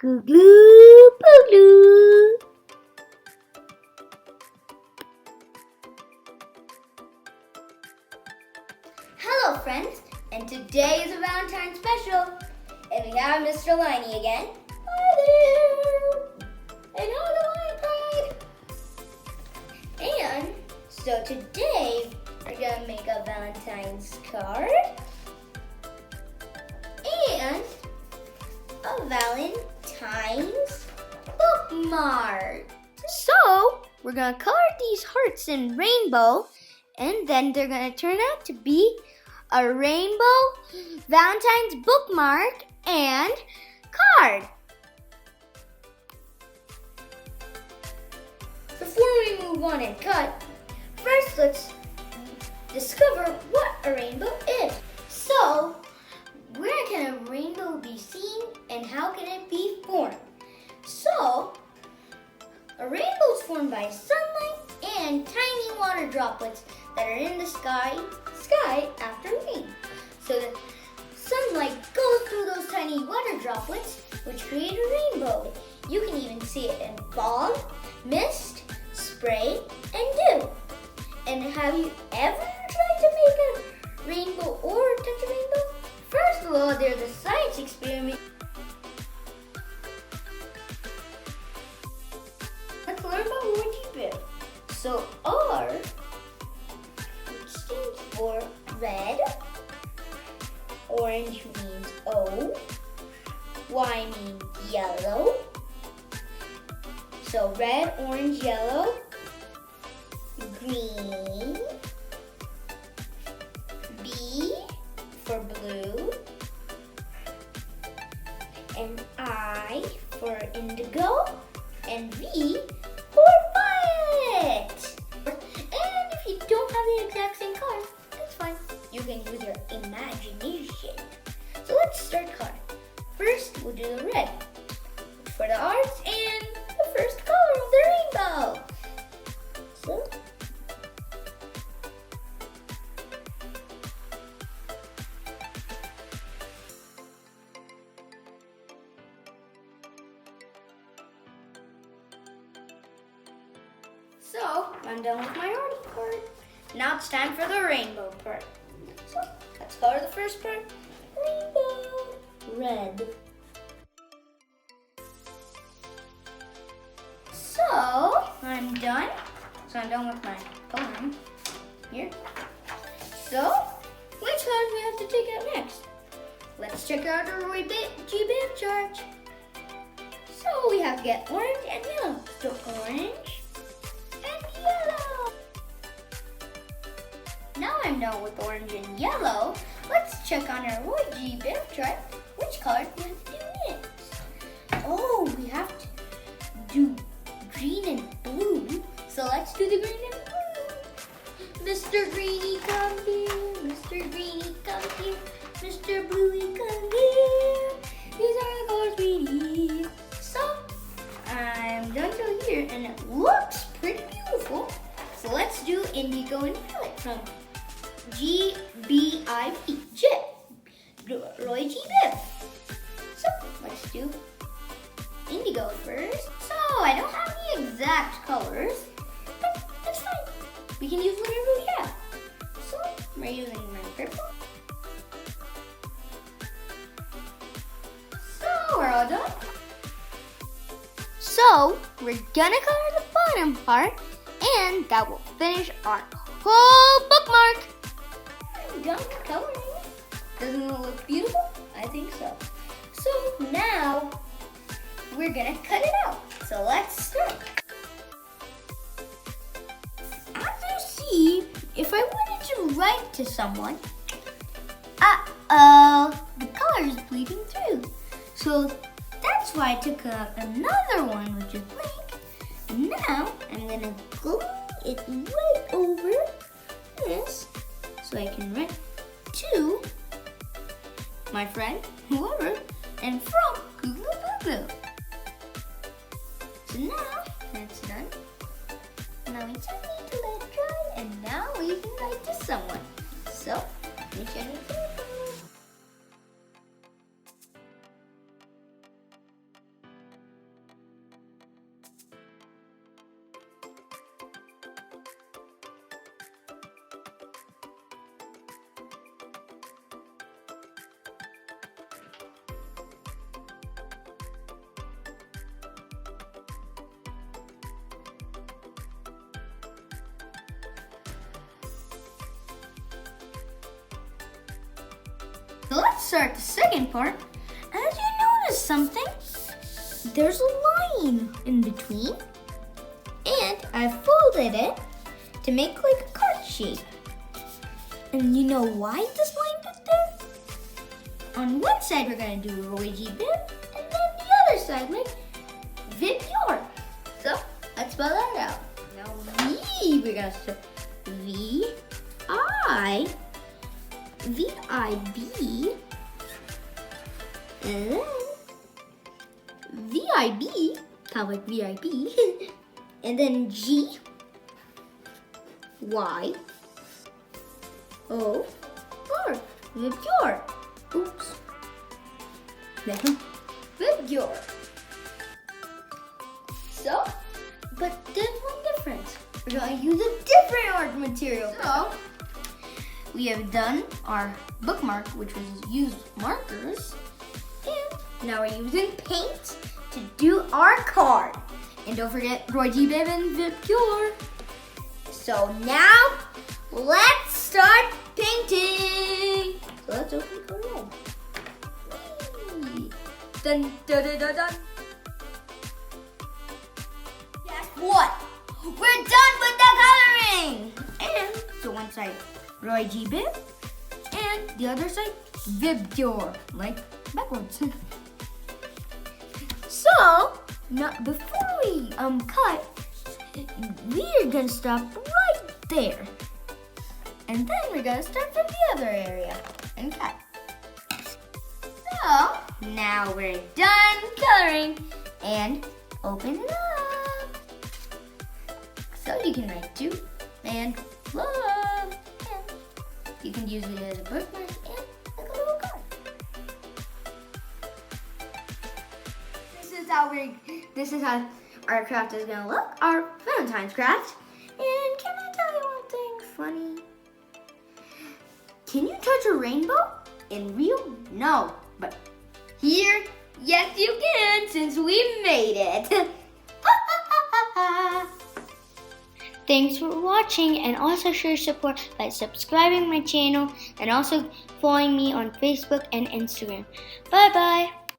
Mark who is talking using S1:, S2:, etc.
S1: Kooglupooglu. Hello friends, and today is a Valentine special, and we have Mr. Liney again. Hi there! And all the Lion Pride! And so today we're gonna make a Valentine's card and a Valentine's bookmark. So we're gonna color these hearts in rainbow, and then they're gonna turn out to be a rainbow Valentine's bookmark and card. Before we move on and cut, first let's discover what a rainbow is. So, where can a rainbow be seen and how can it be formed? So, a rainbow is formed by sunlight and tiny water droplets that are in the sky after rain. So the sunlight goes through those tiny water droplets, which create a rainbow. You can even see it in fog, mist, spray, and dew. And have you ever tried to make a rainbow or touch a rainbow? First of all, there's a science experiment. Let's learn about ROYGBIV. So R stands for red, orange means O, Y means yellow. So red, orange, yellow, green, B for blue, and I for indigo, and V for violet. And if you don't have the exact same color, that's fine. You can use your imagination. So let's start coloring. First, we'll do the red for the arts and the first color of the rainbow. So I'm done with my arty part. Now it's time for the rainbow part. So let's color the first part. Rainbow. Red. So I'm done. I'm done with my coloring here. So which colors we have to take out next? Let's check out our ROYGBIV chart. So we have to get orange and yellow. So orange and yellow. Now I'm done with orange and yellow. Let's check on our ROYGBIV chart which colors we have to do next. Oh, we have to do green and blue. So let's do the green and blue. Mr. Greeny, come here. Mr. Greeny, come here. Mr. Bluey, come here. These are the colors we need. So I'm done till here, and it looks pretty beautiful. So let's do indigo and violet from ROYGBIV, ROYGBIV. So let's do indigo first. So I don't have the exact colors, but that's fine. We can use whatever we have. So we're using my purple. So we're all done. So we're gonna color the bottom part, and that will finish our whole bookmark. I'm done coloring it. Doesn't it look beautiful? I think so. So now we're gonna cut it out. So let's start. As you see, if I wanted to write to someone, the color is bleeding through. So that's why I took out another one, which is blank. And now I'm gonna glue it right over this so I can write to my friend, whoever, and from Kooglupooglu. So now that's done. Now we just need to let it dry, and now we can write to someone. So, we should need to So let's start the second part. As you notice something, there's a line in between, and I folded it to make like a card shape. And you know why this line is there? On one side we're gonna do ROYGBIV, and then the other side like VIV. So let's spell that out. Now we're gonna start VIB, and then VIB, kind of like VIP, and then GY, O, R, VIV. Oops. VIV. So, but there's one difference. We're going to use a different art material. So, we have done our bookmark, which was used markers, and now we're using paint to do our card. And don't forget ROYGBIV and VIV. So now, let's start painting. So let's open the card again. Dun, dun, dun, dun, dun. Guess what? We're done with the coloring. And so one side ROYGBIV, and the other side VIV, like backwards. So now before we cut, we're gonna stop right there, and then we're gonna start from the other area and cut. So now we're done coloring, and open it up. So you can write to and love. You can use it as a bookmark and like a little card. This is how our craft is gonna look, our Valentine's craft. And can I tell you one thing funny? Can you touch a rainbow in real? No, but here, yes you can, since we made it. Thanks for watching, and also show your support by subscribing my channel and also following me on Facebook and Instagram. Bye bye.